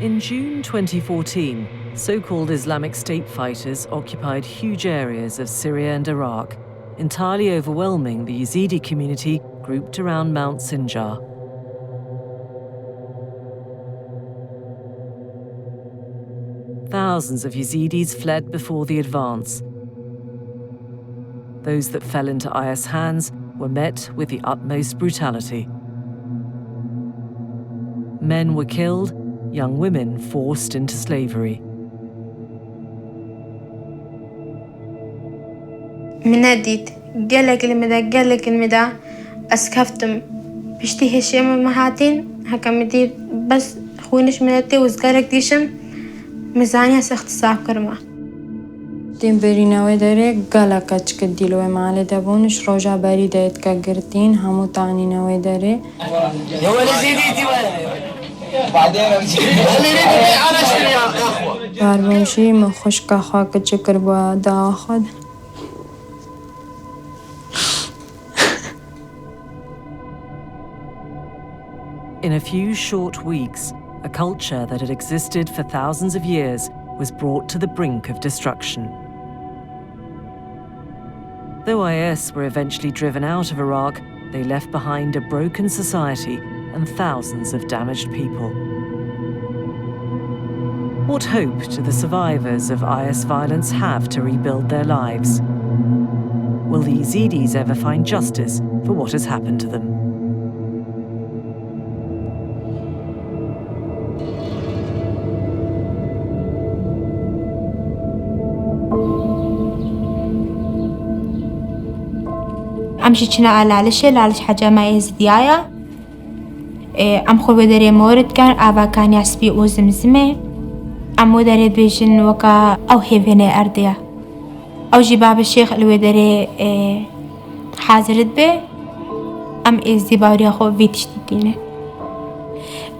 In June 2014, so-called Islamic State fighters occupied huge areas of Syria and Iraq, entirely overwhelming the Yazidi community grouped around Mount Sinjar. Thousands of Yazidis fled before the advance. Those that fell into IS hands were met with the utmost brutality. Men were killed, young women forced into slavery. من نديت قالك المدى أسكفتم بشتي هشيم مهاتين هكا مدير بس خوينش منتي وزقالك ديشم ميزانية ساختصاب كرما تیم بریناوی داره گلا کچ کدیلوی ماله دبونش روجا بری دایت که گرتین همو تانی نوی داره. يا ولد زيدي بعدين أنا أشتري يا أخوة. باربوشی مخوش که خاک چکر با داخل. In a few short weeks, a culture that had existed for thousands of years was brought to the brink of destruction. Though IS were eventually driven out of Iraq, they left behind a broken society and thousands of damaged people. What hope do the survivors of IS violence have to rebuild their lives? Will the Yazidis ever find justice for what has happened to them? أمشي كنا على حاجة ما يزديايا أم خو بدري مورد كان أبا كان يسبي وزمزمة أم ودري بيجن وكا أو هيفيني أرديا أو جباب الشيخ الودري حاضرت به أم إزدي باوري أخو فيتشتينه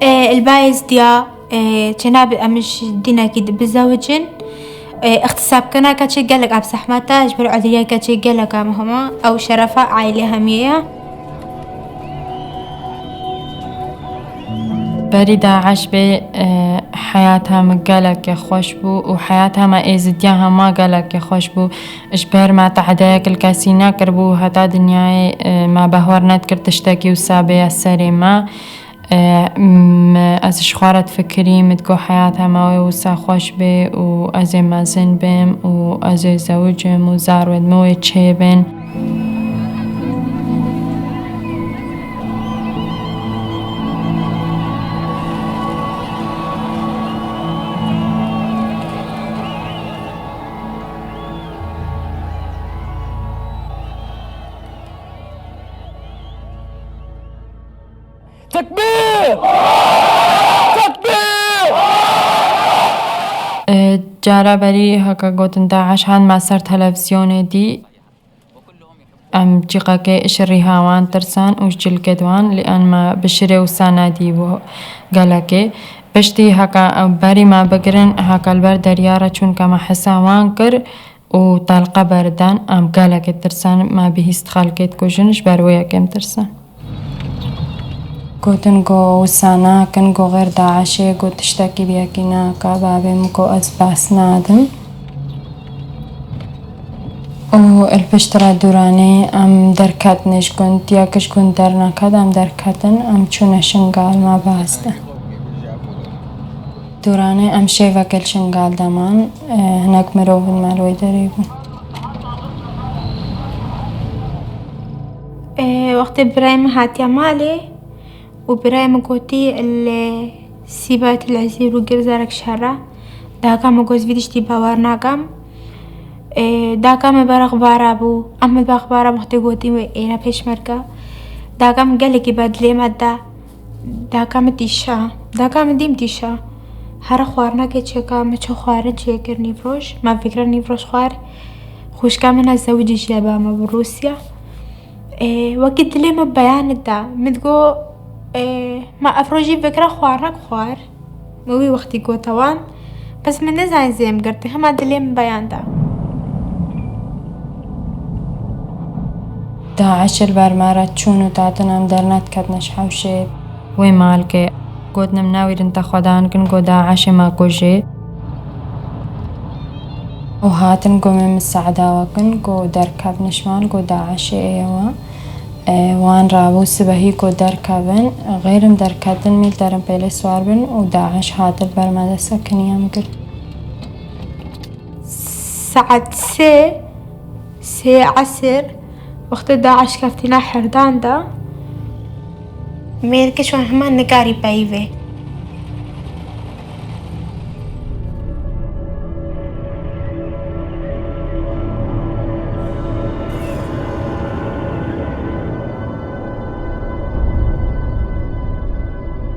البايز ديا جناب أمش دينا كده بزوجين اختصاب كنا كاتشي قالك أب سحمتا جبر عدليا كاتشي قالك أمهما أو شرفاء عائلة همية بری داعش به حیاتها مقالك خوش بو وحياتها ما إزدياها ما قالك خوش بو إجبار ما تعداك الكاسينا كربو هتا دنياي ما بهورنات كرتشتاكي وسابي السري ما از شخارت فکری متگو حیات همه و سخوش به و از مزن بیم و از زوجم و زارود موی چه بین تكبير تكبير جارا بری هکا گوتن داعش هان ماسر تلفزیون دی ام جيقا كي اشري هاوان ترسان وش جل كدوان لأن ما بشري وسانا دي وقالكي بشتي هكا باري ما بقرن هكا البر دريارة چون كما حساوان كر وطالقة بردان ام قالكي ترسان ما بهيست خالكيت كوشنش بارويا كم ترسان قوتن قو وسانا كن قو غير داعشي قو تشتاكي بياكينا كابابي مكو أزباس نادم والبشترا دوراني ام دركاتنش كنت ياكش كنت درنا كده ام دركاتن ام چونه شنگال ما بازده دوراني ام شيفا كل شنگال دمان هناك مروفن مالوي دريبون وقت برايم هاتيا مالي وبرايم قوتي السيبات العزير وقرزارك شهرة داكا مقوز فيديش دي باورناكام داكام برق بارابو أما برق بارا مختقوتي وإينا بيش مركا داكام قالكي بدلي مادا داكام تيشا داكام ديم تيشا هر خوارنا که چکا مچو خواره چکر نیفروش ما فکر نیفروش خوار خوش كامن الزوجي شابا ما بروسيا وقت لي ما بيان دا متقو ما افروجي فكرة خوارنا خوار موي وقتي قو توان بس من نزاين زيم قرتي هم عدلين بيان دا داعش البرمارة تشونو تاتنام درنات كدنش حوشي وي مالكي قد نمناوي رنتا خودان كن قو داعش ما قوشي وهاتن قو من مساعدة وكن قو دركب نشمان قو داعش ايوا وان رابو سبهي قو دركبن غيرم دركبن ميل درم بيلي سواربن وداعش هات البرمارة سكنية مقل ساعة سي عصر وقت داعش كفتنا حردان دا مير كشوان همان نقاري بايوه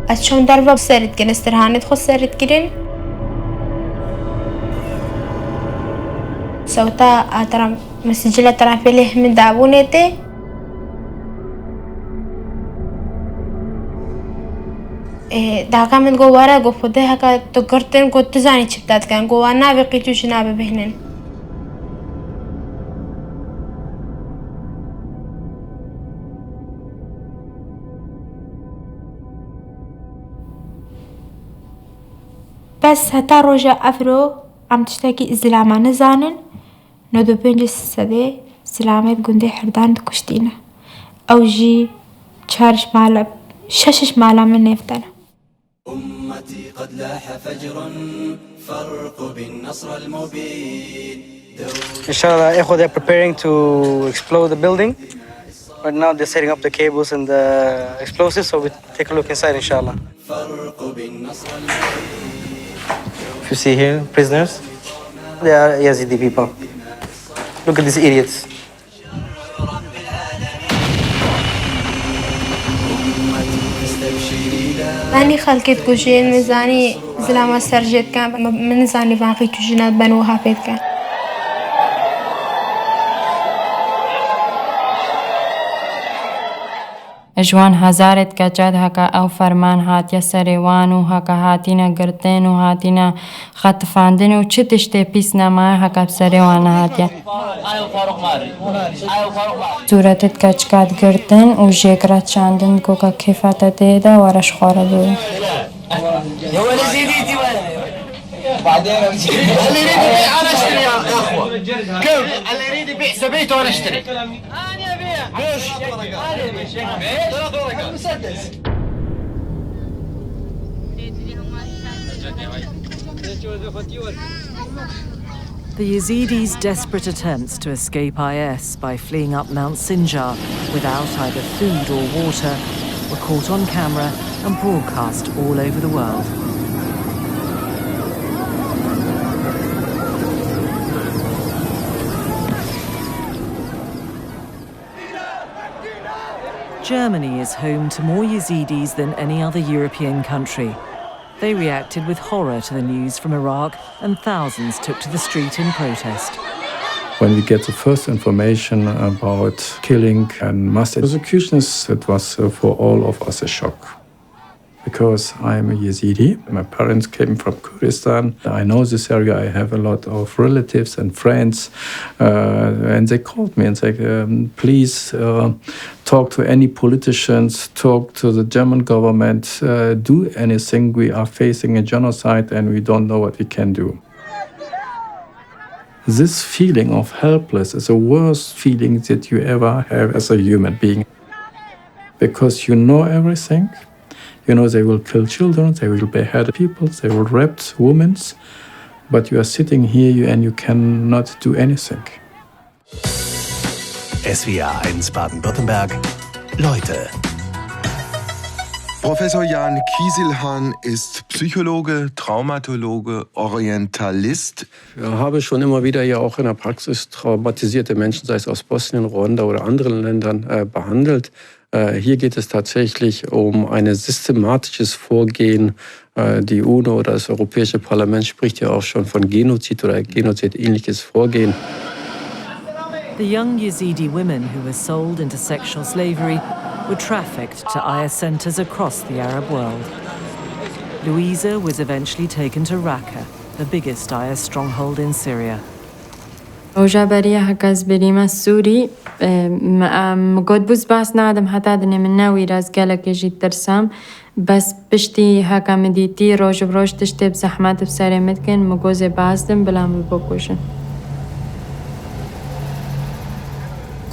أشون دربا سرد كن استرهانت خو سرد كرين سوتا أترى مسجلة ترى فيه من دعونته داكا من جوارا جوفده هكا تقرتن كنت زاني شبتات كان جوانا بقيتو جناب بهنن بس هتا روجا أفرو عم تشتكي إزلاما نزانن ندو بينج السدي سلامت قندي حردان كشتينا أو جي تشارش مالا ششش مالا من نفتنا أمتي قد لاح فجر فرق بالنصر المبين Inshallah, they're preparing to explode the building. Right now they're setting up the cables and the explosives, so we take a look inside, inshallah. If you see here, prisoners, they are Yazidi people. Look at these idiots. ماني خلقت كوجين مزاني زلامة سرجت كان من زاني باقي كوجينات بنوها فيت كان جوان هزارت كجد هكا أو فرمان هاتيا سريوان وهكا هاتينا قرتين وهاتينا خطفاندين وچتشتي بيسنا ما هكا بسريوان هاتيا صورتت كجكات قرتين وجيكرات شاندن كوكا كيفاتا ديدا ورش خوردو يا ولد زيديتي بعدين اللي يريد يبيع انا اشتري يا اخوه كم اللي يريد يبيع سبيته وانا اشتري انا ابيع ليش؟ ثلاث ورقات مسدس The Yazidis' desperate attempts to escape IS by fleeing up Mount Sinjar without either food or water were caught on camera and broadcast all over the world. Germany is home to more Yazidis than any other European country. They reacted with horror to the news from Iraq, and thousands took to the street in protest. When we get the first information about killing and mass executions, it was for all of us a shock. Because I'm a Yazidi, my parents came from Kurdistan. I know this area, I have a lot of relatives and friends. And they called me and said, please talk to any politicians, talk to the German government, do anything. We are facing a genocide and we don't know what we can do. This feeling of helpless is the worst feeling that you ever have as a human being. Because you know everything. You know they will kill children, they will behead people, they will rape women, but you are sitting here and you cannot do anything. SWR 1 Baden-Württemberg. Leute. Professor Jan Kieselhahn ist Psychologe, Traumatologe, Orientalist. Ich habe schon immer wieder ja auch in der Praxis traumatisierte Menschen, sei es aus Bosnien, Ruanda oder anderen Ländern, behandelt. Hier geht es tatsächlich um ein systematisches Vorgehen. Die UNO oder das Europäische Parlament spricht ja auch schon von Genozid oder genozidähnliches Vorgehen. The young Yazidi women who were sold into sexual slavery were trafficked to IS centers across the Arab world. Louisa was eventually taken to Raqqa, the biggest IS stronghold in Syria. وجابريا هكاز بريما السوري مقود بوز باس نادم حتى دني من ناوي راز قالك يجي ترسام بس بشتي هكا مديتي روج بروج تشتي بزحمات بساري متكن مقوزي باسدم بلا مبوكوشن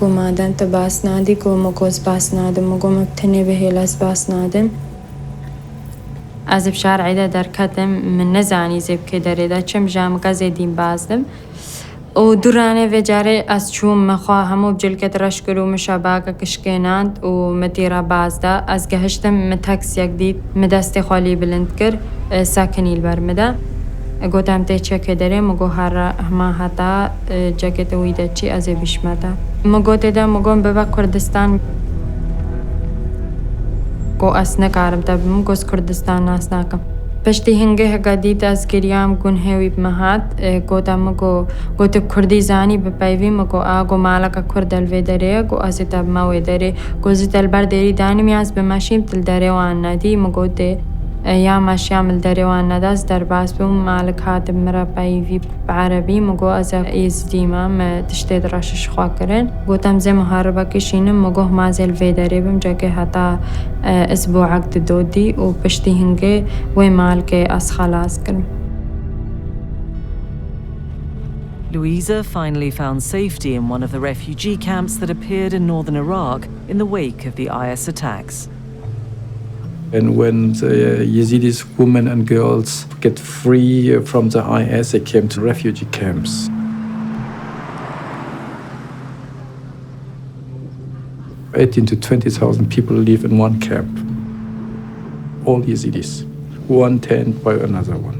قو مادن تباس نادي قو مقوز باس نادم مقو مبتني بهيلاس باس نادم از بشار عيدا در كتم من نزاني زيب كي داريدا چم جامقا زيدين بازدم و دورانه و جاره از چوم مخواه همو بجلکت رش کرو مشاباکا کشکیناند و متیرا بازدا از گهشتم متاکس یک دید مدست خالی بلند کر ساکنیل برمده گوتم ته چکه داره مگو هر هما حتا جاکت ویده چی از بیشمده مگو تیده مگو ببا کردستان گو اس نکارم تب مگوز کردستان ناس ناکم پشتی هنگه هگادیت از گریام گون هیوی بمهات گوتا مگو گوت کردی زانی بپایوی مگو آگو مالکا کردل وی داره گو از تب ماوی داره گو زیتل بر داری دانی میاز بماشیم تل داره وان ندی مگو ده یا ماشیام داره وان نداز در باس بم مالک هات مرا پایوی بعربی مگو از یزدی ما تشتی دراشش خوا کرن گوتم زی محاربه کشینم مگو مازل وی داره بم جاکه حتا اسبوع عقد دودي وبشتي هنگي ومالك اس خلاص كرم. Louisa finally found safety in one of the refugee camps that appeared in northern Iraq in the wake of the IS attacks. And when the Yazidis women and girls get free from the IS, they came to refugee camps. 18 to 20,000 people live in one camp. All Yazidis, one tent by another one.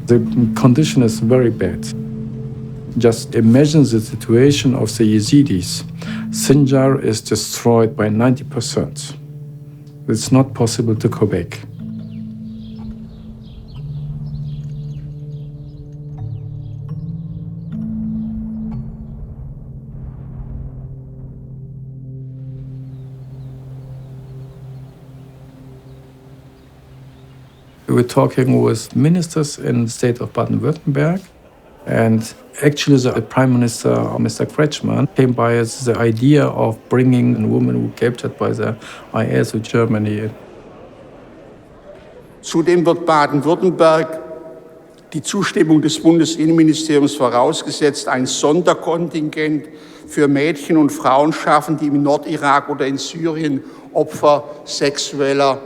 The condition is very bad. Just imagine the situation of the Yazidis. Sinjar is destroyed by 90%. It's not possible to go back. We were talking with ministers in the state of Baden-Württemberg, and actually the Prime Minister, Mr. Kretschmann, came by the idea of bringing a woman who were captured by the IS to Germany. Zudem wird Baden-Württemberg die Zustimmung des Bundesinnenministeriums vorausgesetzt, ein Sonderkontingent für Mädchen und Frauen schaffen, die im Nordirak oder in Syrien Opfer sexueller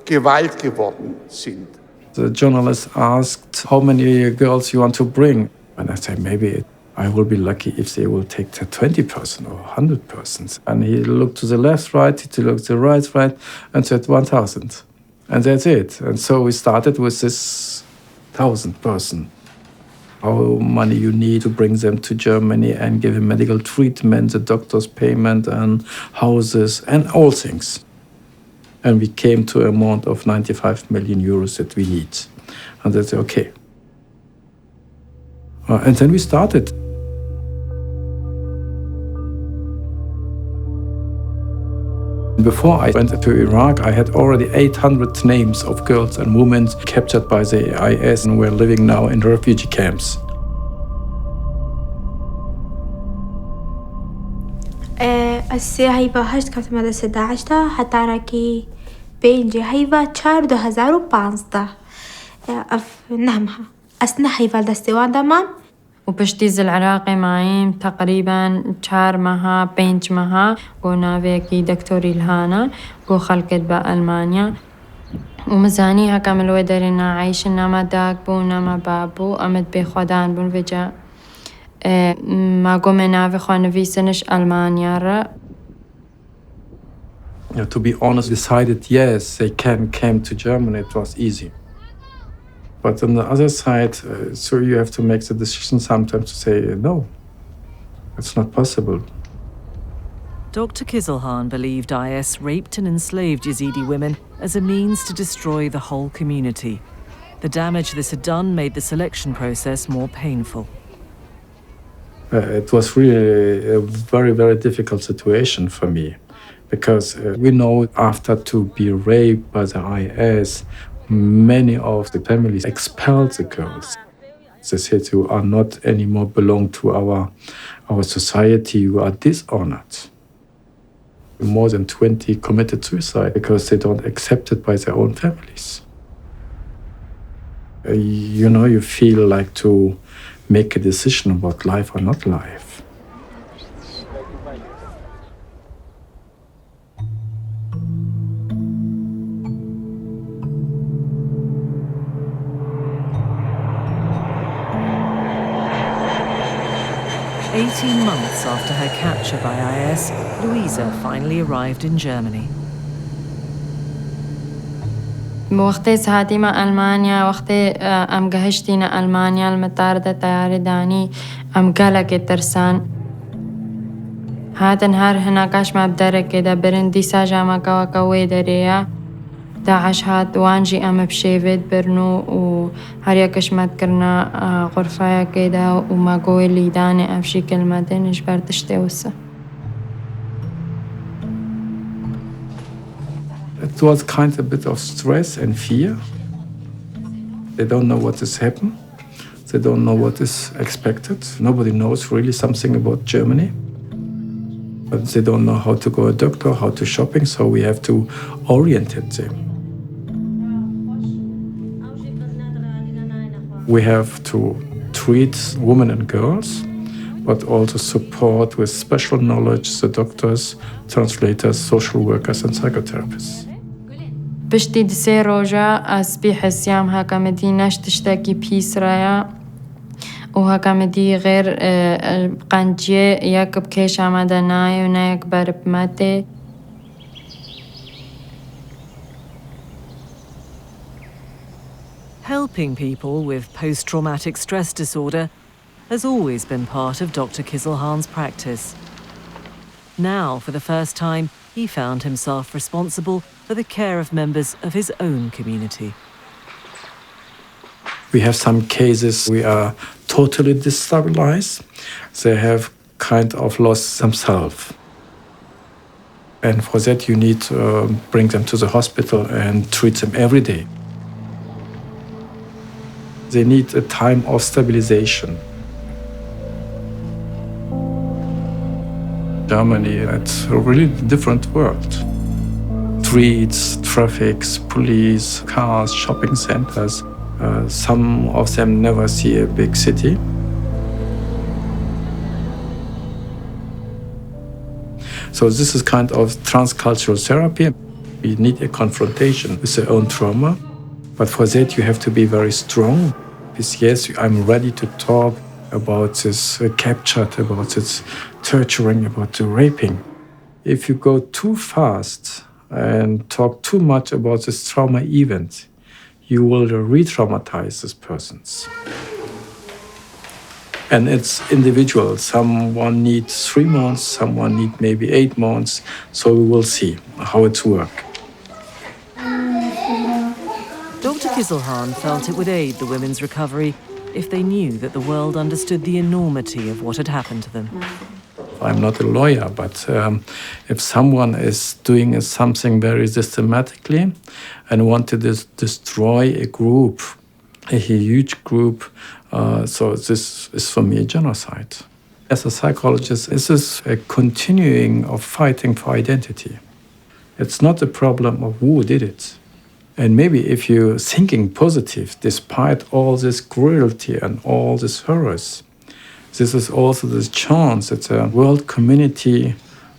Gewalt geworden sind. The journalist asked how many girls you want to bring. And I said, maybe I will be lucky if they will take 20 persons or 100 persons. And he looked to the left, right, he looked to the right, and said 1,000. And that's it. And so we started with this 1,000 person. How money you need to bring them to Germany and give them medical treatment, the doctor's payment and houses and all things. And we came to an amount of 95 million euros that we need. And they said, okay. And then we started. Before I went to Iraq, I had already 800 names of girls and women captured by the IS and were living now in refugee camps. السهيبة هشت كانت مدى 16 حتى راكي بين هيبة شهر 2015 نهمها أسنا هيبة دستوان دمام وبشتيز العراقي معين تقريبا 4 مها 5 مها قونا فيكي دكتوري الهانا قو خلقت بألمانيا ومزاني هكا ملوي دارينا عايشنا ما داك بونا ما بابو أمد بخودان بون فجا ما قومنا في خوان فيسنش ألمانيا را. To be honest, decided yes, they came to Germany. It was easy. But on the other side, so you have to make the decision sometimes to say no. It's not possible. Dr. Kizilhan believed IS raped and enslaved Yazidi women as a means to destroy the whole community. The damage this had done made the selection process more painful. It was really a very, very difficult situation for me because we know after to be raped by the IS, Many of the families expelled the girls. They said, you are not anymore belong to our society, you are dishonored. More than 20 committed suicide because they don't accept it by their own families. You feel like to make a decision about life or not life. Months after her capture by IS, Louisa finally arrived in Germany. وقتی ساعتی ما ألمانيا وقتی ام گهشتینا ألمانيا المطار ده طياري داني ام قالك ترسان هاتن هر هناكاش ما بدرك كده برندي ساجا ما كوا كوي دريا داعش هات وانجي ام بشيفت برنو وهريا كشمت كرنا غرفايا كده وما قوي اللي داني افشي كلمتين اجبر تشتي وسا. It was kind of a bit of stress and fear. They don't know what has happened. They don't know what is expected. Nobody knows really something about Germany. But they don't know how to go to a doctor, how to shopping, so we have to orientate them. We have to treat women and girls, but also support with special knowledge the doctors, translators, social workers, and psychotherapists. بشتي دسي روجا أسبي حسيام هاكا مديناش تشتكي بيس رايا وهاكا مدي غير قانجي ياك بكيش عمدناي ونايك بارب ماتي. Helping people with post-traumatic stress disorder has always been part of Dr. Kizilhan's practice. Now, for the first time, he found himself responsible for the care of members of his own community. We have some cases we are totally destabilized. They have kind of lost themselves. And for that you need to bring them to the hospital and treat them every day. They need a time of stabilization. Germany, it's a really different world. Streets, traffics, police, cars, shopping centers. Some of them never see a big city. So this is kind of transcultural therapy. You need a confrontation with your own trauma. But for that you have to be very strong. Because yes, I'm ready to talk about this captured, about this torturing, about the raping. If you go too fast and talk too much about this trauma event, you will re-traumatize these persons. And it's individual. Someone needs 3 months, someone needs maybe 8 months. So we will see how it works. Dr. Kizilhan felt it would aid the women's recovery if they knew that the world understood the enormity of what had happened to them. I'm not a lawyer, but if someone is doing something very systematically and want to destroy a group, a huge group, so this is for me a genocide. As a psychologist, this is a continuing of fighting for identity. It's not a problem of who did it. And maybe if you're thinking positive, despite all this cruelty and all this horrors, this is also the chance that the world community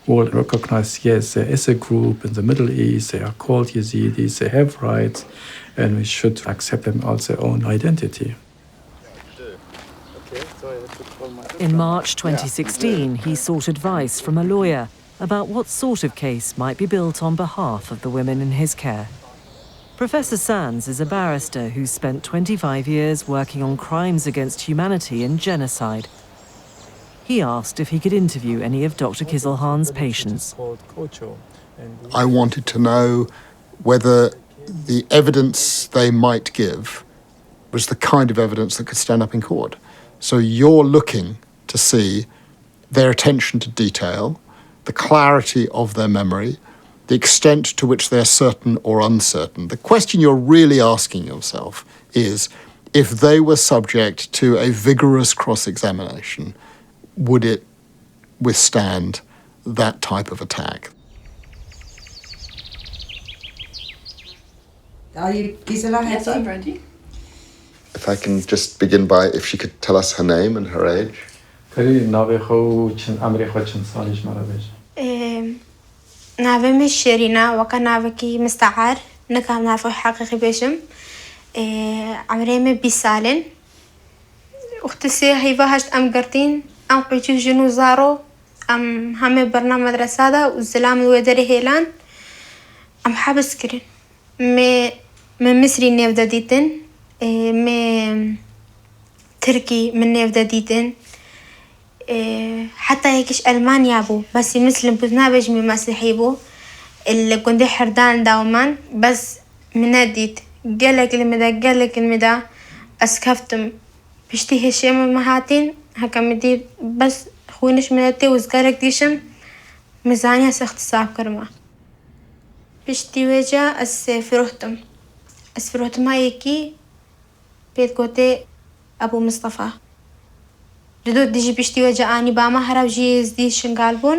will recognize, yes, there is a group in the Middle East, they are called Yazidis, they have rights, and we should accept them as their own identity. In March 2016, he sought advice from a lawyer about what sort of case might be built on behalf of the women in his care. Professor Sands is a barrister who's spent 25 years working on crimes against humanity and genocide. He asked if he could interview any of Dr. Kizilhan's patients. I wanted to know whether the evidence they might give was the kind of evidence that could stand up in court. So you're looking to see their attention to detail, the clarity of their memory, the extent to which they're certain or uncertain. The question you're really asking yourself is, if they were subject to a vigorous cross-examination, would it withstand that type of attack? Yes, I'm ready. If I can just begin by, if she could tell us her name and her age. نافي شيرينا وكان نافكي مستعار نكام نافو حقيقي بيشم عمري بيسالن اختسي هيفا هشت ام قرتين ام قيتو جنو زارو ام همي برنامج مدرسة دا والزلام الودري هيلان ام حابس كرين من مصري نيفدا ديتن من تركي من نيفدا ديتن حتى هيكش ألمانيا بو بس مسلم بزنا بجمي مسيحي بو اللي كنت حردان داومان بس مناديت قالك المدا أسكفتم بشتي هشيم مهاتين هكا مدير بس خوينش مناتي وزقارك ديشم ميزانية اختصاب كرما بشتي وجا أسفروتم هايكي بيت كوتي أبو مصطفى ردود ديجي بشتي وجا آني باما هرب جي يزدي شنقالبون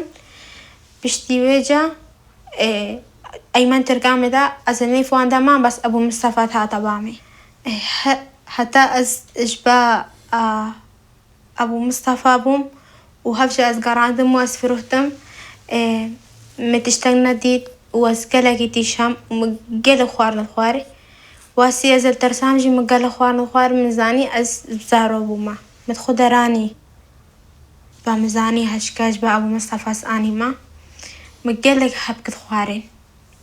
بشتي وجا أيمن ترقامي دا أزني فوان دامان بس أبو مصطفى تاتا بامي حتى إجبا أبو مصطفى بوم وهبجا أزقاران دمو أسفروتم متشتغنا ديت وأسقلقي تيشام ومقل خواري واسي أزل ترسام جي مقل خوار من زاني أزارو بوما متخدراني بامزاني هشكاج با أبو مصطفى ساني ما مقلق حبكت خوارين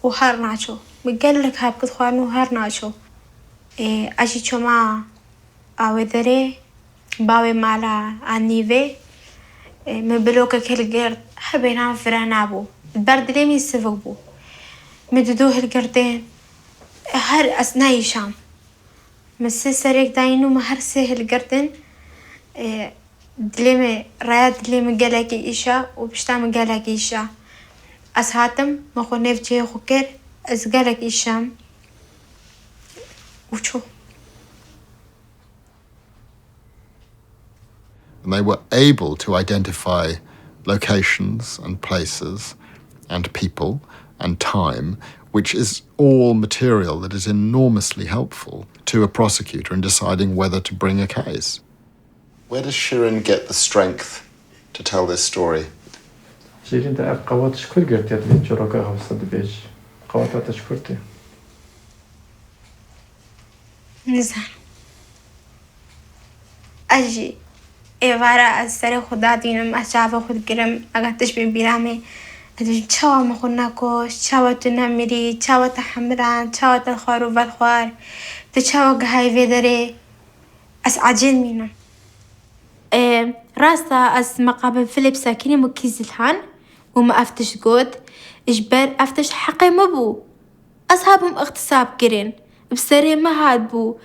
وهار ناشو مقلق حبكت خوارين وهار ناشو أجي چوما آوه باوي مالا آنيوه مبلوكا كالقرد حبينا فرانا بو البرد ليمي السفق بو مددوه القردين هر أثناء شام مسي سريك داينو ما هر سيه القردين دليمي رايات دليمي قلاكي إيشا وبشتام قلاكي إيشا أسهاتم مخو نفجي خوكر أز قلاك إيشام وشو. And they were able to identify locations and places and people and time, which is all material that is enormously helpful to a prosecutor in deciding whether to bring a case. Where does Shirin get the strength to tell this story? شيرين ده قوات شكر قرت يدلي جروكا غوصد بيج قوات شكرتي نزار أجي إيوارا أسري خدا دينم أشافه خود قرم أغتش ببيرامي أدوش شوا مخونا كوش شوا تنمري شوا تحمران شوا تخارو بالخوار تشوا قهاي فيدري أسعجل مينم راستا أس مقابل فيليب ساكيني مكيز الحان وما أفتش قود إجبار أفتش حقي مبو أصحابهم اغتصاب كرين بسري ما هاد بو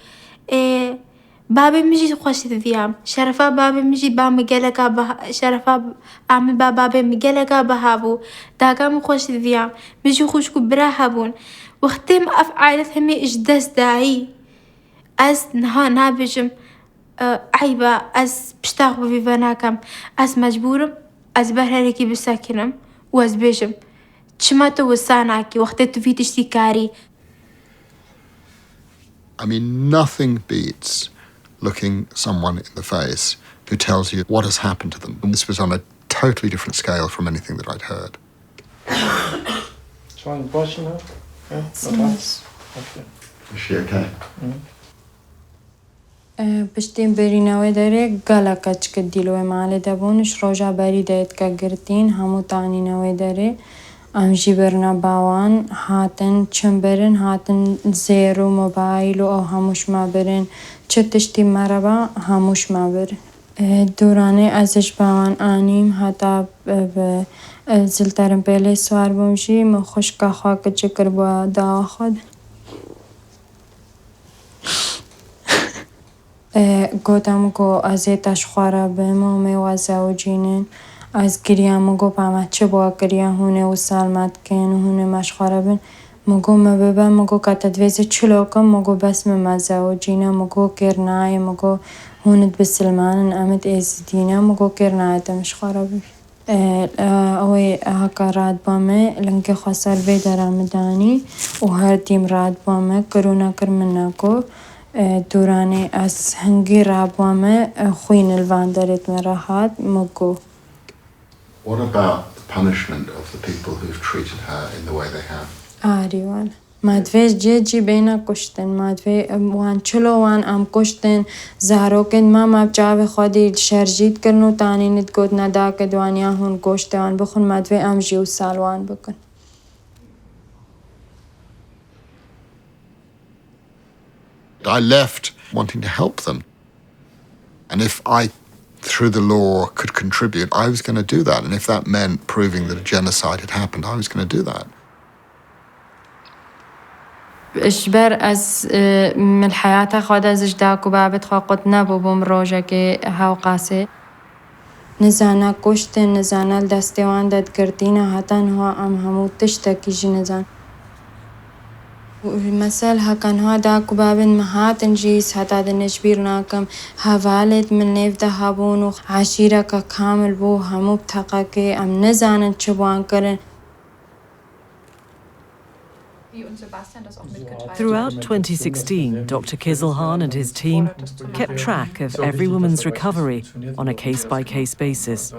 بابي مجي خوش ذيام شرفا بابي مجي بام قلقا شرفا عمي بابي مقلقا بهابو داقا مخوش ذيام مجي خوشكو براهبون وختم أفعالتهم إجداس داعي أز نها نابجم عيبا أز بشتاق بفيفاناكم أز مجبورم أز بهراريكي بساكنم وأز بيجم تشماتو وساناكي وقتتو في تشتيكاري. I mean, nothing beats looking someone in the face who tells you what has happened to them. And this was on a totally different scale from anything that I'd heard. Is she okay? پشتیم بریناوی داره گلکچ کدیلوی ماله دبونش روجا بری دایت که گرتین همو تانی نوی داره امجی برنا باوان هاتن چنبرن هاتن زیرو موبایل و هموش ما برن چه تشتی مربا هموش ما برن دورانه ازش باوان آنیم حتی زلترم پیلی سوار بمشی مخوش که خواه که چکر با داوا خود گوتم که ازیتش خواره بمو میوازه و جینن از گریا مگو پامه چه با گریا هونه و سالمت کن و هونه مشخاره بن مگو مببه مگو کتدویز چلوکم مگو بس ممزه و جینا مگو کرنای مگو هوند بسلمان امد ازدینا مگو کرنای تمشخاره بن اوی هکا راد بامه لنگ خسال وی درامدانی و هر دیم راد بامه کرونا کرمنا کو دوراني از هنگی رابوامه خوین الوان دارید مراحات مگو. What about the punishment of the people who've treated her in the way they have? آریوان مادویش جی بینا کشتن مادوی وان چلو وان ام کشتن زهروکن ما بجاوی خودی شرجید کرنو تانی ند گود ندا که دوانیا هون کشته وان بخون مادوی ام جیو سالوان بکن. I left wanting to help them. And if I, through the law, could contribute, I was going to do that. And if that meant proving that a genocide had happened, I was going to do that. اشبر از من حياة خود از اجداك و بابت خاقت نبو بوم روژه که هاو قاسه نزانا کشتن نزانا دستوان داد کردینا هتن هوا ام همو تشتاکی جی نزان مثل هکن ها داکو بابن مهاتن جیس هتا دنجبیر ناکم هوالد من نیف ده هابون و عشیره که کامل بو همو بتاقا که ام نزانن چبوان کرن. Throughout 2016, Dr. Kizilhan and his team kept track of every woman's recovery on a case-by-case basis.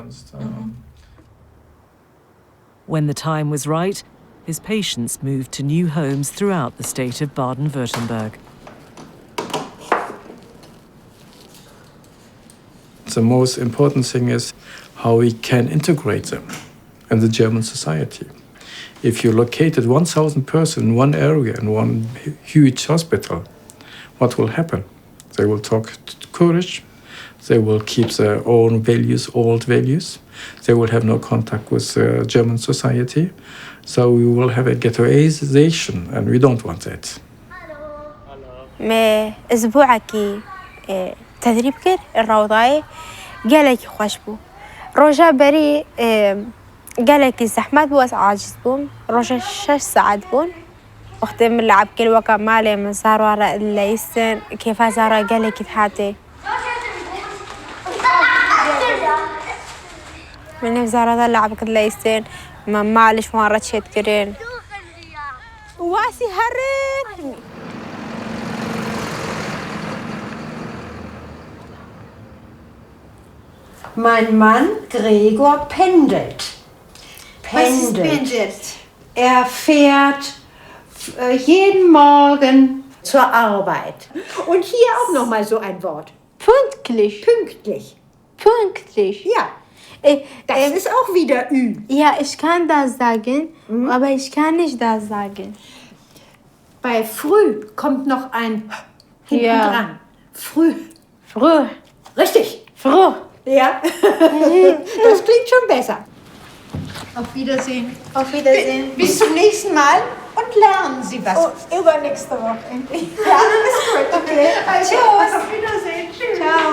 When the time was right, his patients moved to new homes throughout the state of Baden-Württemberg. The most important thing is how we can integrate them in the German society. If you located 1,000 persons in one area, in one huge hospital, what will happen? They will talk Kurdish, they will keep their own values, old values, they will have no contact with German society, so we will have a ghettoization, and we don't want that. ما أسبوعك تدريب كر الروضاي قالك خوشبو رجع بري قالك الزحمات بوس عاجز بون رجع 6 ساعات بون وقت من لعب كل وقت مالي من صار ورا الليسن كيف صار قالك تحاتي من نفزار هذا لعب كل ليسن ما معلش مرة شيت كرين واسي هرين Mein Mann Gregor pendelt. Was ist pendelt? Er fährt jeden Morgen zur Arbeit. Und hier auch noch mal so ein Wort. Pünktlich. Pünktlich. Pünktlich. Ja. Das ist auch wieder Ü. Ja, ich kann das sagen, aber ich kann nicht das sagen. Bei früh kommt noch ein hinten dran. Früh. Früh. Richtig. Früh. Ja, das klingt schon besser. Auf Wiedersehen. Auf Wiedersehen. Bis zum nächsten Mal und lernen Sie was. Oh, übernächste Woche endlich. Ja, ist gut. Okay. Also, Tschüss. auf Wiedersehen. Tschüss. Ciao.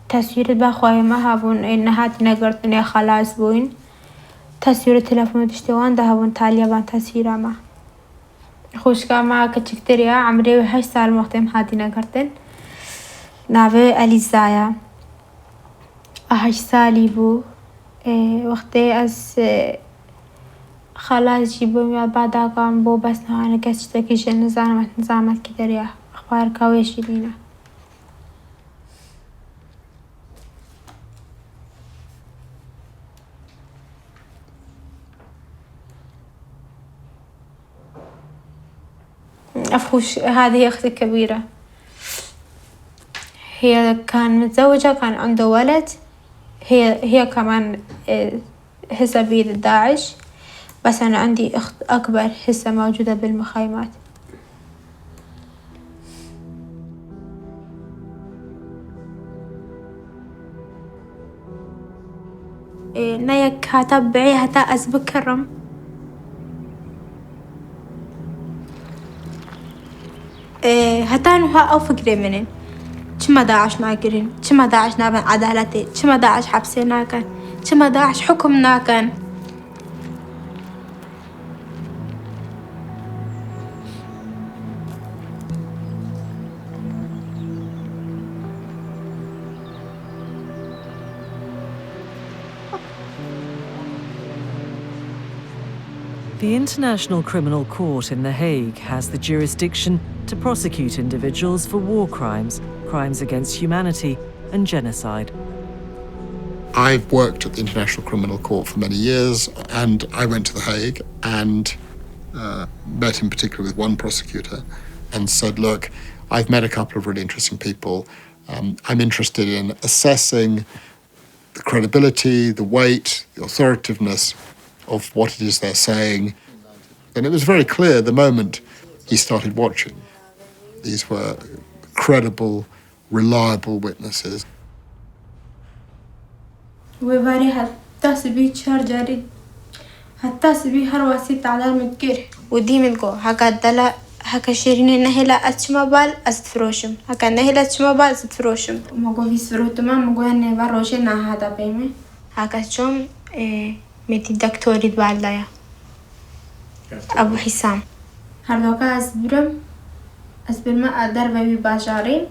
تصویر بخوای ما هبون نهات نگرتنی خلاص بوین تصویر تلفن دشتوان ده هبون تالیبان تصویر ما خوشگاه ما کچکتریا عمری 8 سال مختم هاتی نگرتن ناوی الیزایا 8 سالی بو وقتی از خلاص جیبم یاد بعد آقام بو بس نهانه کسی که نظامت که دریا اخبار کاویشی دینا أفوش هذه أختي كبيرة هي كان متزوجة كان عنده ولد هي كمان هسه بيد داعش بس أنا عندي أخت أكبر هسه موجودة بالمخيمات نايك كاتب بعي هتا أزبكرم هتانوها أو فكرة منين كما داعش ناقرين كما داعش نابن عدالتي كما داعش حبسنا كان كما داعش حكمنا كان. The International Criminal Court in The Hague has the jurisdiction to prosecute individuals for war crimes, crimes against humanity, and genocide. I've worked at the International Criminal Court for many years, and I went to The Hague and met in particular with one prosecutor and said, look, I've met a couple of really interesting people. I'm interested in assessing the credibility, the weight, the authoritativeness of what it is they're saying. And it was very clear the moment he started watching. These were credible, reliable witnesses. وباري حتى سبي شارجاري حتى سبي هرواسي تعدل متكير ودي متقو هكا دلا هكا شيريني نهلا أتشما بال أستفروشم هكا نهلا أتشما بال أستفروشم مقو في سفروتما مقو هني باروشي نا هذا بيمي هكا شوم ميتي دكتوري دبالدايا أبو حسام هردوكا أسبرما دربي باشارين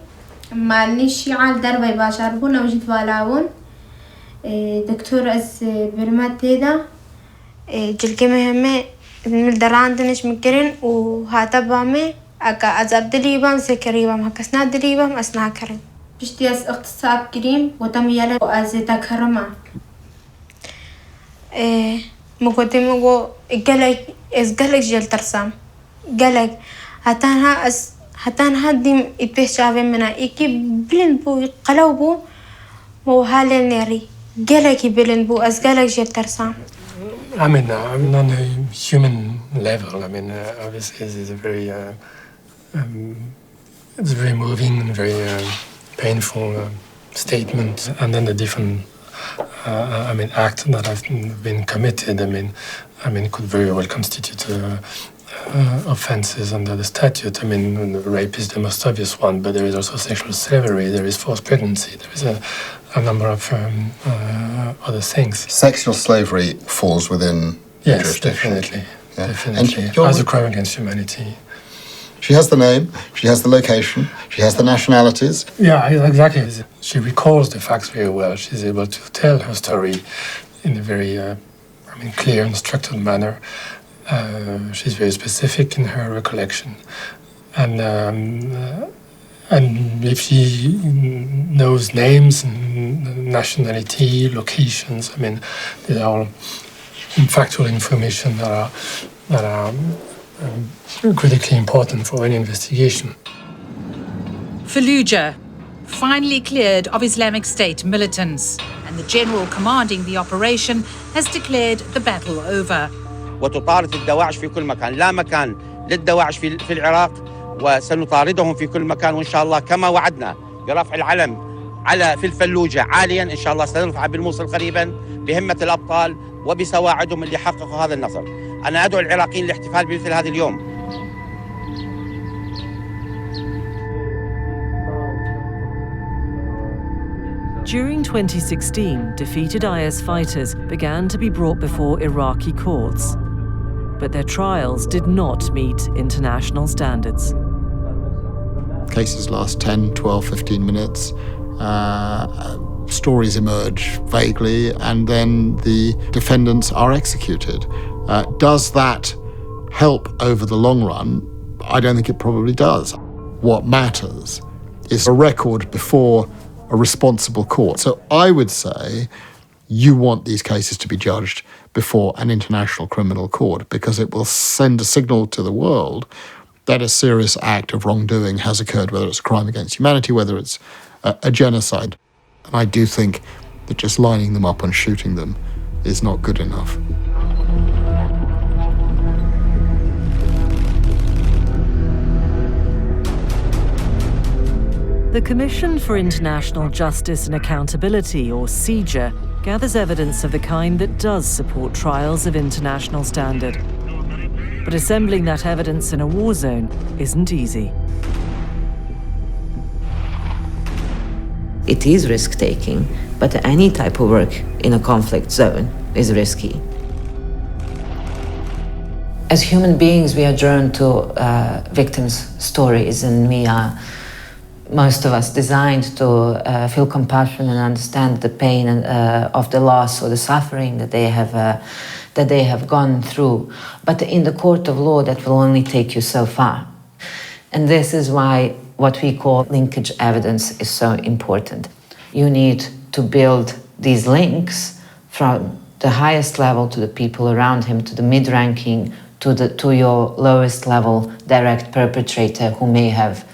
مالني شيعال دربي باشار بون وجد فالاون دكتور أس برمات تيدا جلكي مهمة من دران دنش مكرين وهاتا بامي أكا أزاب دليبام سكريبام هكسنا دليبام أسنا كرين بشتي أس اغتصاب كريم وتميالة وأزيتا كرما مقدم مقو قلق جل ترسام قلق هتانها ديم إبه شافي منا إيكي بلن بو قلوبو وهالي نيري قلق بلن بو قلق جل ترسام. I mean, on a human level, I mean, obviously this is a very, it's very moving and very painful statement, and then the different acts that have been committed. I mean, could very well constitute offences under the statute. I mean, rape is the most obvious one, but there is also sexual slavery, there is forced pregnancy, there is a number of other things. Sexual slavery falls within yes, definitely, yeah. Definitely, as a crime against humanity. She has the name, she has the location, she has the nationalities. Yeah, exactly. She recalls the facts very well. She's able to tell her story in a very, clear and structured manner. She's very specific in her recollection, and if she knows names and nationality, locations, I mean, these are all factual information that are critically important for any investigation. Fallujah, finally cleared of Islamic State militants, and the general commanding the operation has declared the battle over. وتطارد الدواعش في كل مكان، لا مكان للدواعش في العراق، وسنطاردهم في كل مكان، وإن شاء الله كما وعدنا برفع العلم في الفلوجة عاليا، إن شاء الله سنرفع بالموصل قريبا بهمة الأبطال وبسواعدهم اللي حققوا هذا النصر. أنا أدعو العراقيين للاحتفال بمثل هذا اليوم. During 2016, defeated IS fighters began to be brought before Iraqi courts, but their trials did not meet international standards. Cases last 10, 12, 15 minutes. Stories emerge vaguely, and then the defendants are executed. Does that help over the long run? I don't think it probably does. What matters is a record before a responsible court. So I would say you want these cases to be judged before an international criminal court, because it will send a signal to the world that a serious act of wrongdoing has occurred, whether it's a crime against humanity, whether it's a genocide. And I do think that just lining them up and shooting them is not good enough. The Commission for International Justice and Accountability, or CIJA, gathers evidence of the kind that does support trials of international standard. But assembling that evidence in a war zone isn't easy. It is risk-taking, but any type of work in a conflict zone is risky. As human beings, we are drawn to victims' stories, and we are, most of us, designed to feel compassion and understand the pain of the loss or the suffering that they have gone through. But in the court of law, that will only take you so far. And this is why what we call linkage evidence is so important. You need to build these links from the highest level to the people around him, to the mid-ranking, to your lowest level direct perpetrator who may have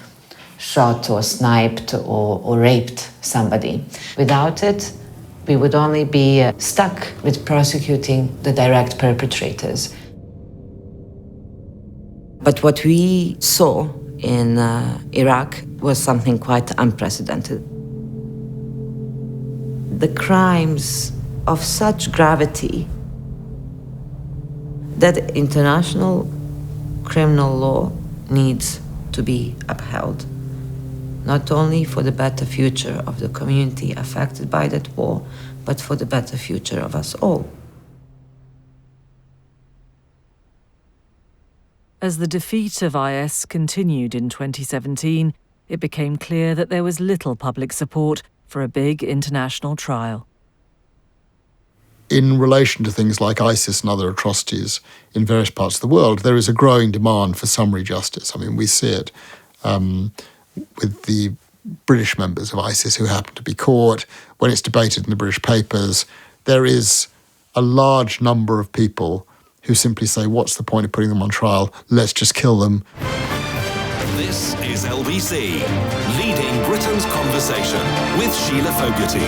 shot or sniped or raped somebody. Without it, we would only be stuck with prosecuting the direct perpetrators. But what we saw in Iraq was something quite unprecedented. The crimes of such gravity that international criminal law needs to be upheld, not only for the better future of the community affected by that war, but for the better future of us all. As the defeat of IS continued in 2017, it became clear that there was little public support for a big international trial. In relation to things like ISIS and other atrocities in various parts of the world, there is a growing demand for summary justice. I mean, we see it with the British members of ISIS who happen to be caught. When it's debated in the British papers, there is a large number of people who simply say, what's the point of putting them on trial? Let's just kill them. This is LBC, leading Britain's conversation with Sheila Fogarty.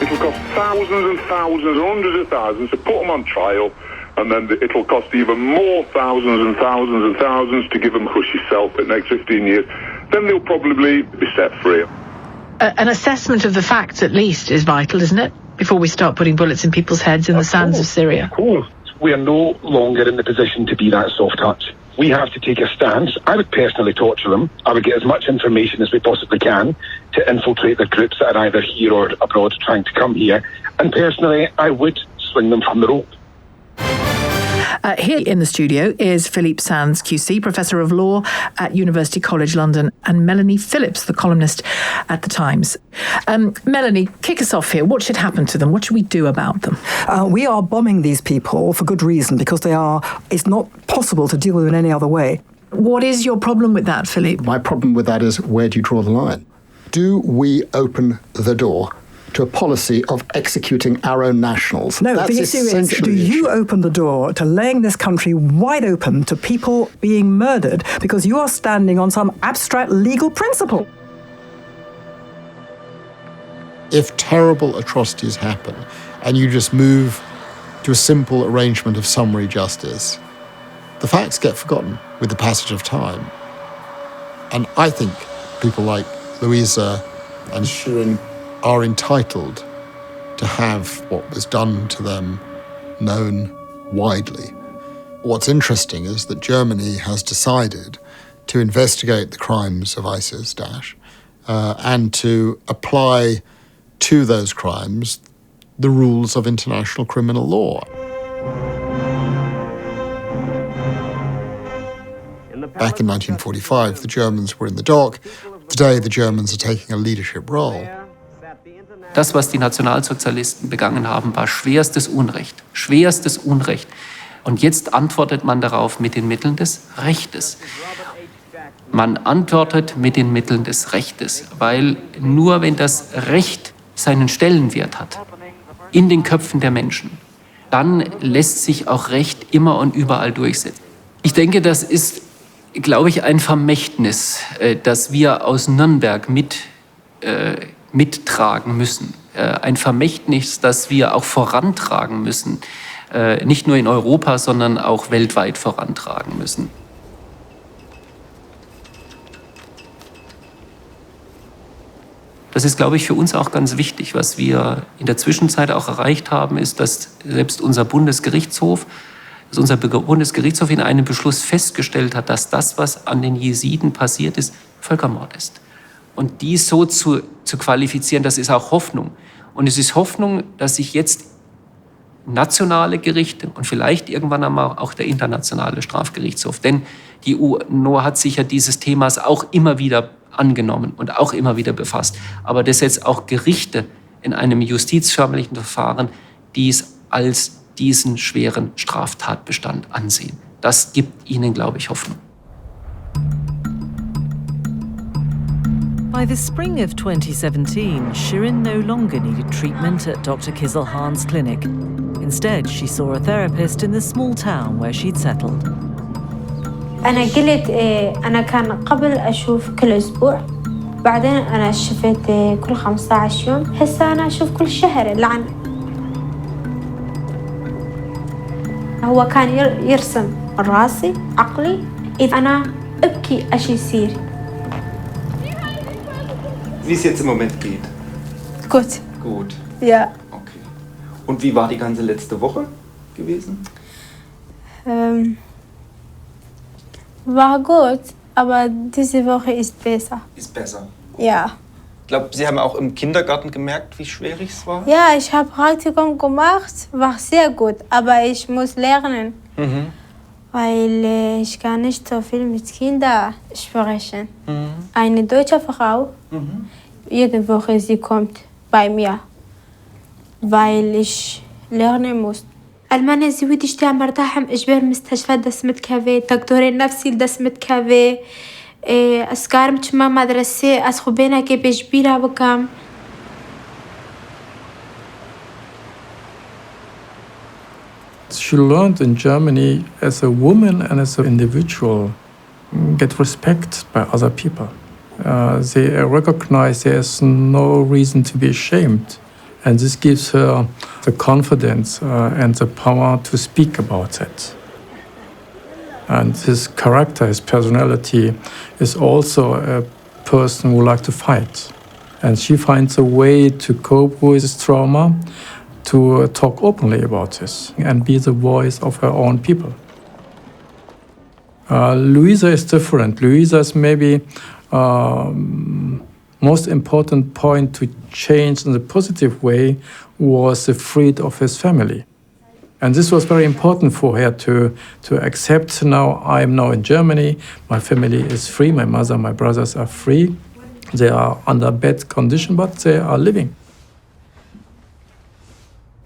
It'll cost thousands and thousands, hundreds of thousands to put them on trial, and then it'll cost even more thousands and thousands and thousands to give them cushy cell for the next 15 years. Then they'll probably be set free. An assessment of the facts, at least, is vital, isn't it? Before we start putting bullets in people's heads in the sands of Syria. Of course. We are no longer in the position to be that soft touch. We have to take a stance. I would personally torture them. I would get as much information as we possibly can to infiltrate the groups that are either here or abroad trying to come here. And personally, I would swing them from the rope. Here in the studio is Philippe Sands, QC, Professor of Law at University College London, and Melanie Phillips, the columnist at The Times. Melanie, kick us off here. What should happen to them? What should we do about them? We are bombing these people for good reason, because it's not possible to deal with them in any other way. What is your problem with that, Philippe? My problem with that is, where do you draw the line? Do we open the door to a policy of executing our own nationals? No, the issue is, do you open the door to laying this country wide open to people being murdered because you are standing on some abstract legal principle? If terrible atrocities happen and you just move to a simple arrangement of summary justice, the facts get forgotten with the passage of time. And I think people like Louisa and Shirin are entitled to have what was done to them known widely. What's interesting is that Germany has decided to investigate the crimes of ISIS, Daesh, and to apply to those crimes the rules of international criminal law. Back in 1945, the Germans were in the dock. Today, the Germans are taking a leadership role. Das, was die Nationalsozialisten begangen haben, war schwerstes Unrecht. Schwerstes Unrecht. Und jetzt antwortet man darauf mit den Mitteln des Rechtes. Man antwortet mit den Mitteln des Rechtes, weil nur wenn das Recht seinen Stellenwert hat in den Köpfen der Menschen, dann lässt sich auch Recht immer und überall durchsetzen. Ich denke, das ist, glaube ich, ein Vermächtnis, das wir aus Nürnberg mittragen müssen. Ein Vermächtnis, das wir auch vorantragen müssen. Nicht nur in Europa, sondern auch weltweit vorantragen müssen. Das ist, glaube ich, für uns auch ganz wichtig. Was wir in der Zwischenzeit auch erreicht haben, ist, dass selbst unser Bundesgerichtshof in einem Beschluss festgestellt hat, dass das, was an den Jesiden passiert ist, Völkermord ist. Und die so zu qualifizieren, das ist auch Hoffnung. Und es ist Hoffnung, dass sich jetzt nationale Gerichte und vielleicht irgendwann einmal auch der internationale Strafgerichtshof, denn die UNO hat sich ja dieses Themas auch immer wieder angenommen und auch immer wieder befasst. Aber dass jetzt auch Gerichte in einem justizförmlichen Verfahren dies als diesen schweren Straftatbestand ansehen. Das gibt ihnen, glaube ich, Hoffnung. By the spring of 2017, Shirin no longer needed treatment at Dr. Kizilhan's clinic. Instead, she saw a therapist in the small town where she'd settled. أنا قلت أنا كان قبل أشوف كل أسبوع، بعدين أنا شفت كل 15 يوم، هسه أنا أشوف كل شهر. لعن هو كان يرسم راسي عقلي، إذا أنا أبكي أشي يصير. Wie es jetzt im Moment geht? Gut. Gut. Ja. Okay. Und wie war die ganze letzte Woche gewesen? War gut, aber diese Woche ist besser. Ist besser. Ja. Ich glaube, Sie haben auch im Kindergarten gemerkt, wie schwierig es war? Ja, ich habe Praktikum gemacht, war sehr gut, aber ich muss lernen, weil ich kann nicht so viel mit Kindern sprechen. Eine deutsche Frau, jede Woche sie kommt bei mir, weil ich lernen muss. ألمانيا زويدي اشتاع مرتاحم إجبار مستشفى دسمت كافي دكتور النفسي دسمت كافي أسكارم تشما مدرسة أسخبينا كي بيجبيرا بكام. She learned in Germany as a woman and as an individual get respect by other people. They recognize there's no reason to be ashamed. And this gives her the confidence and the power to speak about it. And his character, his personality, is also a person who likes to fight. And she finds a way to cope with this trauma, to talk openly about this and be the voice of her own people. Luisa is different. Luisa's maybe most important point to change in the positive way was the freedom of his family. And this was very important for her to accept now, I'm now in Germany, my family is free, my mother, my brothers are free. They are under bad condition, but they are living.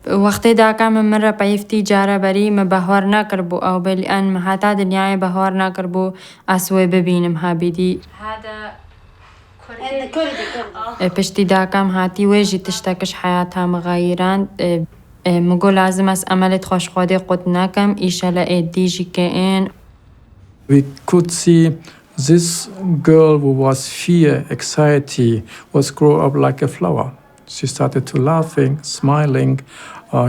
وقتی داکم مرة بایفتی جاره بری مبهور نکربو أو بالآن محاتا دنیای بهور نکربو أسوي ببینم هابیدی. پشتی داکم هاتی ویجی تشتکش حیاتها مغایران مگو لازم است عملت خوش خودی قد نکم ایشالا دیجی که این. We could see this girl who was fear, anxiety, was grow up like a flower. She started to laughing, smiling,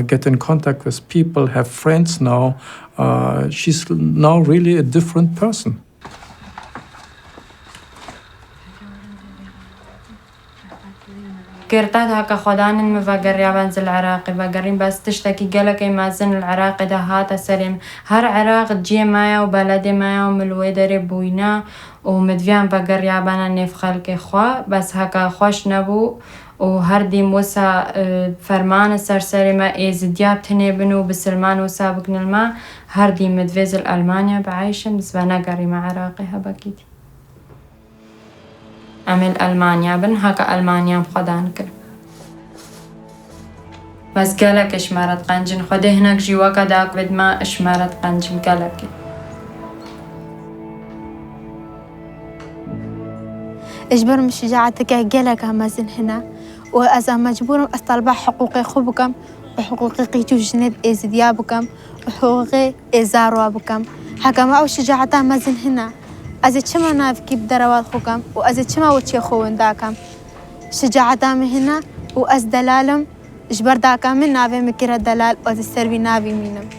get in contact with people, have friends now. She's now really a different person. كرتات هكا خدان المفاجر يابان زل العراقي فاجرين بس تشتكي قالك يمازن العراقي ده هاتا سليم هر عراق تجي معايا وبلدي معايا وملويدري بوينا ومدفيان فاجر يابان نيف خلقي خوا بس هكا خوش نبو وهر دي موسى فرمان السرسري ما إيزدياب تنبنو بسلمان وسابق نلما هر دي مدفيز الألمانيا بعيشن بس بناقري مع عراقي هباكيتي عمل ألمانيا بن هكا ألمانيا بخدان كر بس قالك إشمارت قنجن خده هناك جيواكا داك بد ما إشمارت قنجن قالك إجبر من شجاعتك قالك همازن هنا وأذا مجبور أطلب حقوقي خبكم وحقوقي قيتو جند إزديابكم وحقوقي إزاروابكم هكا ما أو شجاعتها مازن هنا أزيد شما نافكي بدروات خوكم وأزيد شما وتشي خوون داكم شجاعة دامي هنا وأز دلالم إجبر داكم من نافي مكيرا دلال وأز السربي نافي مينم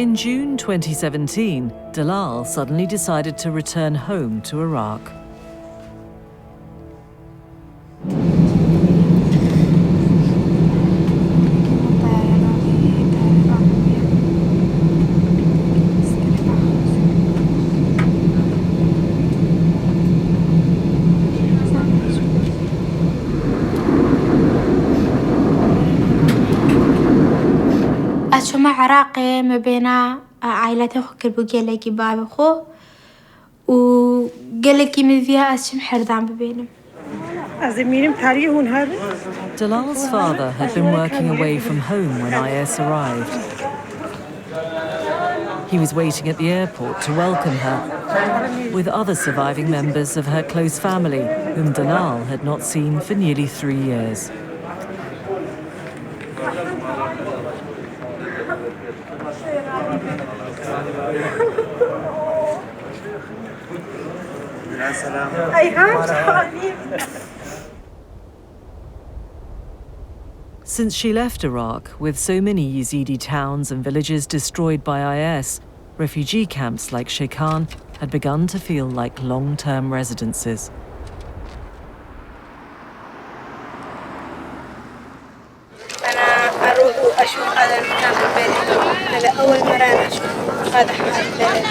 In June 2017, Dalal suddenly decided to return home to Iraq. أشوما عراقي ما بين عائلته كربو جلكي بابي خو وجلكي من فيها أشم حردان ببينهم. Dalal's father had been working away from home when IS arrived. He was waiting at the airport to welcome her, with other surviving members of her close family, whom Dalal had not seen for nearly 3 years. Since she left Iraq, with so many Yazidi towns and villages destroyed by IS, refugee camps like Sheikhan had begun to feel like long-term residences. أنا أروح وأشوف هذا المكان بالبلد. هذا أول مرة أنا أشوف هذا البلد.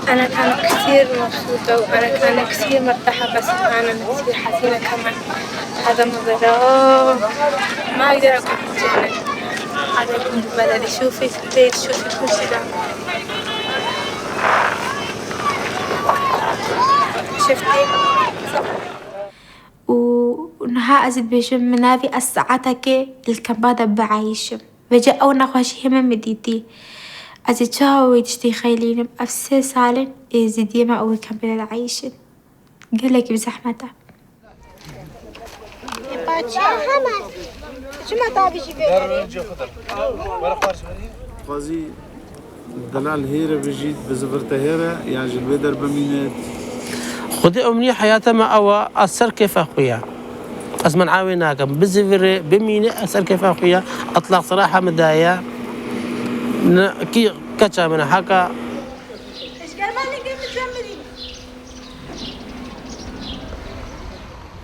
أنا كانت كثير مبسوطة وأنا كانت كثير مرتاحة، بس أنا كثير حزينة كمان. هذا منظر ما أقدر أقول الجنة. هذا يكون ببلدي. شوفي البيت، شوفي كل شيء ده. شفتي؟ ونها أزد بيشم منافي الساعتك الكبادة بعايشم وجاء أو نخوش هم مديتي أزد شاوي تشتي خيلين بأفسي سالن إزدي ما أول كبادة عايشن قلك بزحمته. قاضي دلال هيرة بجيت بزفرت هيرة يعني البدر بمينات خدي أمني حياته ما أو أثر كيف أخويا أسمن عاوناكم بزفر بمينة أثر كيف أخويا أطلع صراحة مدايا كي كتشا من حكا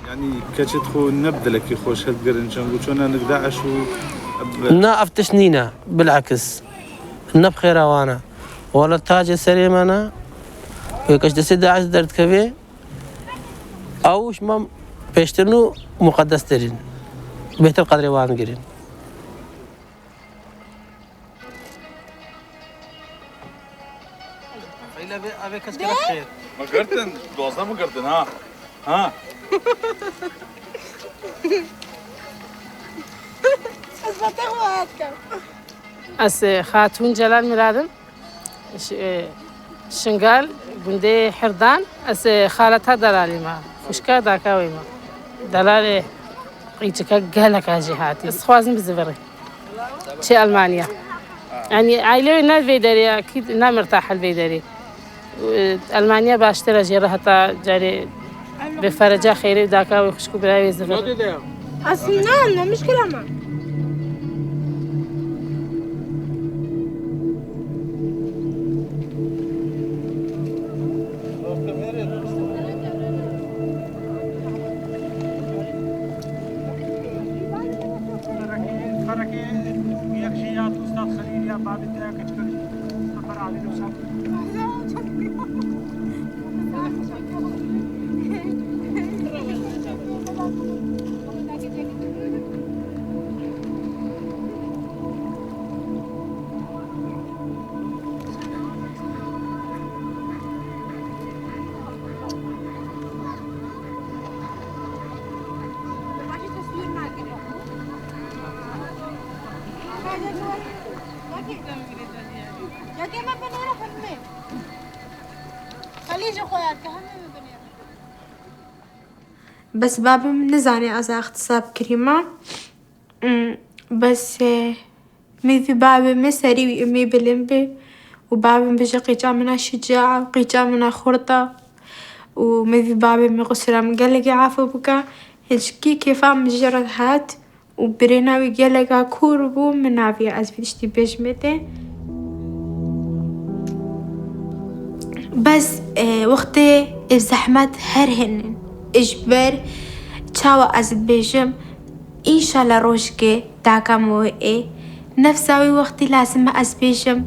يعني كتشت خو نبدلك يخوش هالقرن جنبو شونا نقدع شو نا أفتشنينا بالعكس نب خيروانا ولا تاج سليم أنا ويكش دسيدة عز درت كفي أوش ما بيشترنو مقدس ترين بيتر قدر وان قرين أبي كسكر خير ما قرتن دوزنا ما قرتن ها أس خاتون جلال مرادم شنقال بندي حردان أس خالتها دلالي ما فشكا داكاوي ما دلالي قيتك قالك هاتي بس خوازن بزفري شي ألمانيا يعني عائلة الناس بيداري أكيد نا مرتاحة البيداري ألمانيا باشترى جيرة حتى جاري بفرجة خيري داكاوي خشكو براوي زفري أصلاً مشكلة ما بس بابي من نزاني أزا اختصاب كريمة بس مي في بابي مسري وأمي بلمبي وبابي بيجي قيجا منا شجاعة وقيجا منا خرطة ومي في بابي من قصرة مقلقة عافو بكا هلشكي كيفا مجرد هات وبرينا ويقلقا كوربو منا في أزفيدشتي بيجمتي بس وقتي الزحمات هرهن إجبر تشاوى أزد بيجم إن شاء الله روشكي داكا موئي نفساوي وقتي لازم أزد بيجم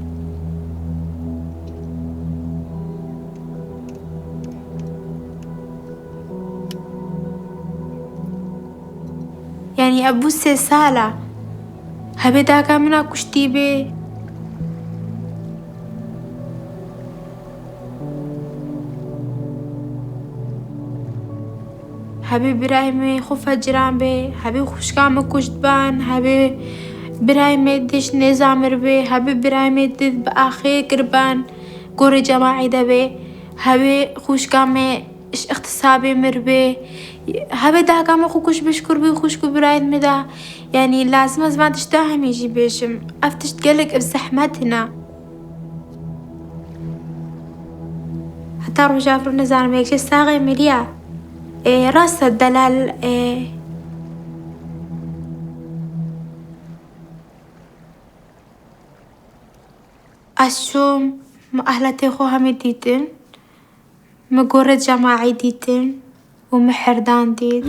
يعني أبو سالة هبي داكا منا كشتي بي هبي برايمي خوفا جرام بي هبي خوشكام كشت بان هبي برايمي ديش نظام بي هبي برايمي ديد بآخي قربان قوري جماعي دبي هبي خوشكامي اختصابي مربي هبي داكام خوكش بشكر بي خوشكو برايد مدا يعني لازم أزمان تشتاهم يجي بيشم أفتش تقلق بزحمتنا حتى روح جافرو نزار ميكش ساغي مليا راس الدلال الشوم أهلتي خوها مديتن مقورة جماعي ديتن ومحردان ديت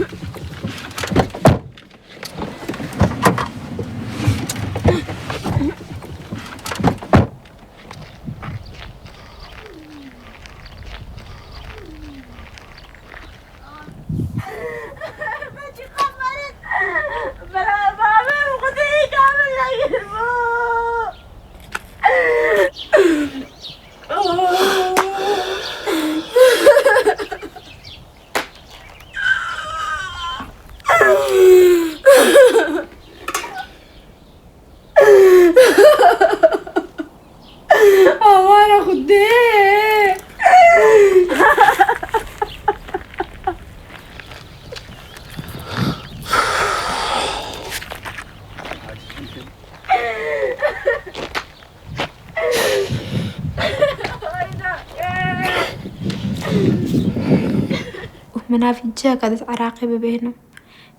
منافي جا قادت عراقي ببينهم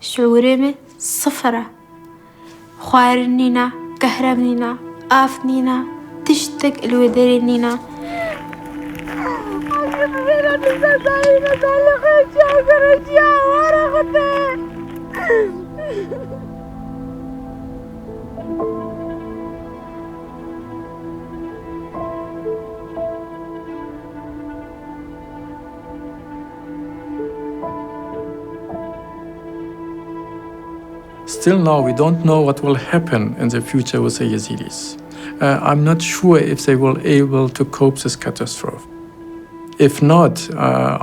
شعوري صفرة خوارنينا كهربنينا آفنينا تشتك الودرينينا Still now, we don't know what will happen in the future with the Yazidis. I'm not sure if they will be able to cope with this catastrophe. If not,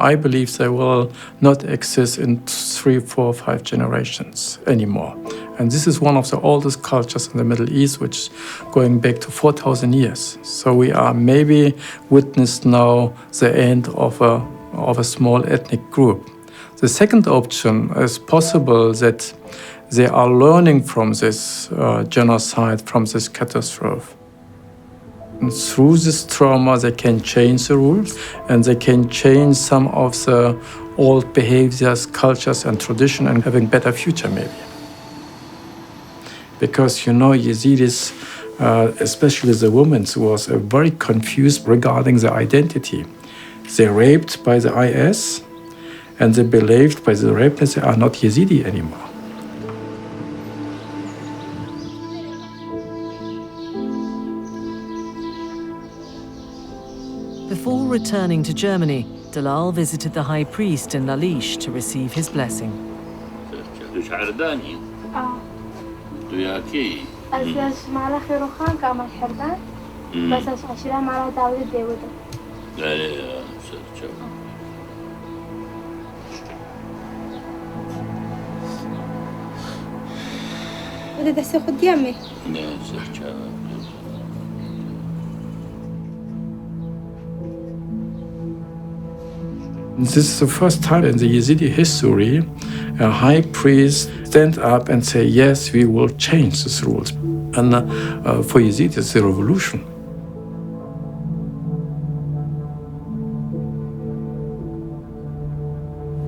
I believe they will not exist in 3, 4, 5 generations anymore. And this is one of the oldest cultures in the Middle East, which is going back to 4,000 years. So we are maybe witness now the end of a small ethnic group. The second option is possible that they are learning from this genocide, from this catastrophe. And through this trauma, they can change the rules and they can change some of the old behaviors, cultures, and tradition and having better future maybe. Because, you know, Yazidis, especially the women, was very confused regarding their identity. They're raped by the IS and they believed by the rapists they are not Yazidi anymore. Before returning to Germany, Dalal visited the high priest in Lalish to receive his blessing. This is the first time in the Yazidi history a high priest stand up and say, yes, we will change these rules. And for Yazidi, it's a revolution.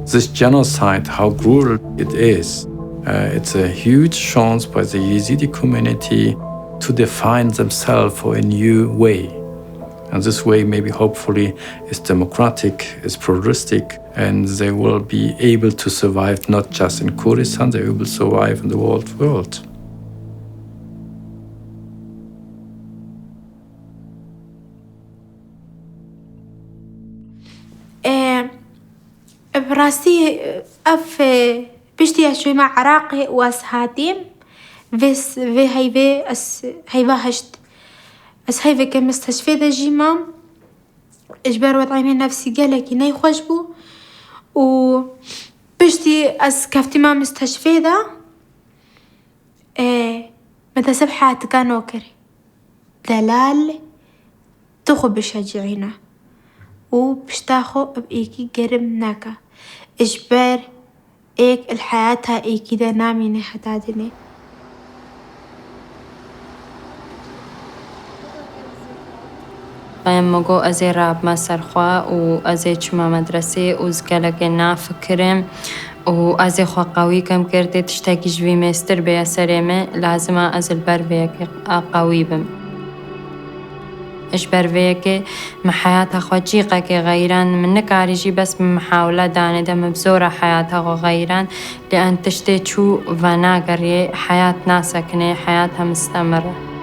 This genocide, how cruel it is, it's a huge chance for the Yazidi community to define themselves for a new way. And this way, maybe hopefully, is democratic, is pluralistic, and they will be able to survive not just in Kurdistan, they will survive in the world. براسي بشتي شوي مع عراقي واسهاتيم بس في هيبة هيبة هشت بس هيبة كمستشفى ذا جيمام إجبار وضعي نفسي قالك إني خوشبو و بشتي كفتي ما مستشفى ذا متى سبحة كانوا كري دلال تخو بشجعينا وبشتاخو بإيكي قرب ناكا إجبار إيك الحياة إيكي دا ناميني حتادني مگو از راب ما سرخوا و از چما مدرسه و زکلک نافکرم و از خوا قوی کم کرده تشتاقی جوی مستر بیا سرمه لازم از البر بیا قوی بم إجبر بيك محياتها خواجيقة كغيران منك عارجي بس بمحاولة دانة دم بزورة حياتها غيران لأن تشتي شو فناقري حياة ناسكنة حياتها مستمرة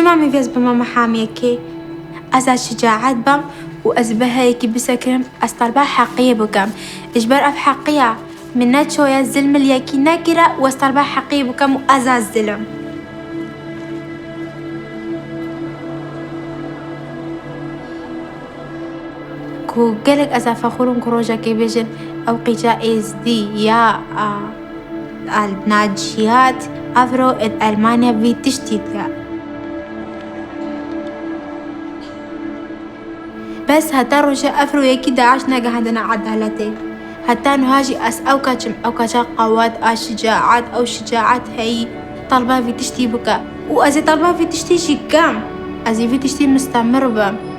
ما ميفيز بما محاميكي أزا شجاعات بم وأزبهايكي بسكرم أستربا حقية بكم إجبار أف حقية من ناتشو يا الزلم الياكي ناكرة واستربا حقية بكم وأزا الزلم كو قالك أزا فخورون كروجا كي بيجن أو قجا إزدي يا الناجيات أفرو ألمانيا في تشتيتها بس هتا رجع أفرو يكي داعش ناقا عندنا عدالتي هتا نهاجي أو كاجا قوات شجاعات أو شجاعات هي طلبة في تشتي بكا وأزي طلبة في تشتي شي كام أزي في تشتي مستمر بام